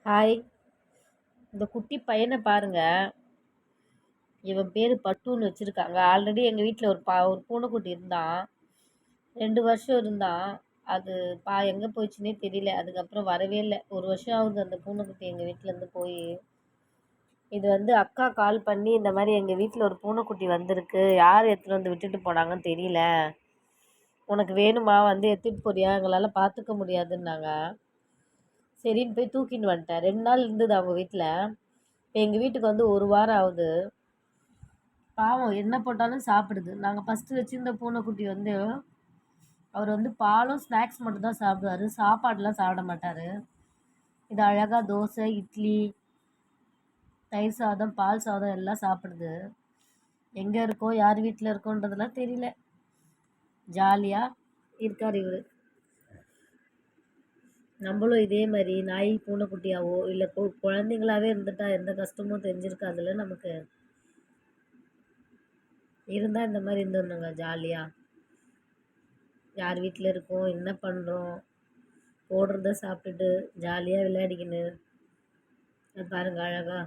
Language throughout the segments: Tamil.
ஹாய். இந்த குட்டி பையனை பாருங்க. இவன் பேரு பட்டுன்னு வச்சிருக்காங்க. ஆல்ரெடி எங்க வீட்டில் ஒரு பூனைக்குட்டி இருந்தான். 2 வருஷம் இருந்தான். அது எங்கே போயிடுச்சுன்னே தெரியல. அதுக்கப்புறம் வரவே இல்லை. 1 வருஷம் ஆகுது அந்த பூனைக்குட்டி எங்கள் வீட்டிலேருந்து போய். இது அக்கா கால் பண்ணி இந்த மாதிரி எங்கள் வீட்டில் ஒரு பூனைக்குட்டி வந்திருக்கு, யார் எடுத்துகிட்டு வந்து விட்டுட்டு போனாங்கன்னு தெரியல, உனக்கு வேணுமா, எடுத்துகிட்டு போறியா, எங்களால் பார்த்துக்க முடியாதுன்னாங்க. சரின்னு போய் தூக்கின்னு வந்துட்டேன். 2 நாள் இருந்தது அவங்க வீட்டில். இப்போ எங்கள் வீட்டுக்கு 1 வாரம் ஆகுது. பாவம், என்ன போட்டாலும் சாப்பிடுது. நாங்கள் ஃபஸ்ட்டு வச்சுருந்த பூனைக்குட்டி அவர் பாலும் ஸ்நாக்ஸ் மட்டும் தான் சாப்பிடுவார், சாப்பாடுலாம் சாப்பிட மாட்டார். இது அழகாக தோசை, இட்லி, தயிர் சாதம், பால் சாதம் எல்லாம் சாப்பிடுது. எங்கே இருக்கோம், யார் வீட்டில் இருக்கோன்றதெல்லாம் தெரியல. ஜாலியாக இருக்கார் இவர். நம்மளும் இதே மாதிரி நாய் பூனைக்குட்டியாவோ இல்லை குழந்தைங்களாவே இருந்துட்டா எந்த கஷ்டமும் தெரிஞ்சிருக்காதுல்ல நமக்கு. இருந்தால் இந்த மாதிரி இருந்துருந்தாங்க ஜாலியாக. யார் வீட்டில் இருக்கோம், என்ன பண்ணுறோம், போடுறத சாப்பிட்டுட்டு ஜாலியாக விளையாடிக்கின்னு. பாருங்க அழகா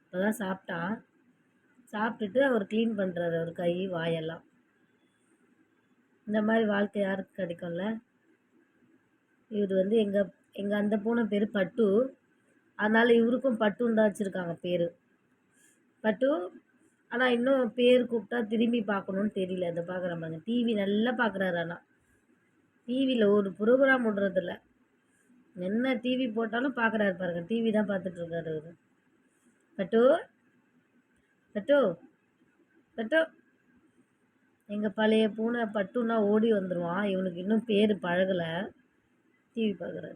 இப்போ தான் சாப்பிட்டான். சாப்பிட்டுட்டு அவர் க்ளீன் பண்ணுறாரு அவர் கை வாயெல்லாம். இந்த மாதிரி வாழ்க்கை யாருக்கு கிடைக்கும்ல. இவர் எங்கள் அந்த பூனை பேர் பட்டு. அதனால் இவருக்கும் பட்டுன்னு தான் வச்சுருக்காங்க பேர், பட்டு. ஆனால் இன்னும் பேர் கூப்பிட்டா திரும்பி பார்க்கணுன்னு தெரியல. அதை பார்க்குற மாதிரி டிவி நல்லா பார்க்குறாரு. ஆனால் டிவியில் ஒரு ப்ரோக்ராம் விடுறதில்ல. என்ன டிவி போட்டாலும் பார்க்குறாரு பாருங்க. டிவி தான் பார்த்துட்ருக்காரு அவர். பட்டு பட்டு பட்டு. எங்கள் பழைய பூனை பட்டுன்னா ஓடி வந்துடுவான். இவனுக்கு இன்னும் பேர் பழகலை. டிவி பார்க்குறாரு.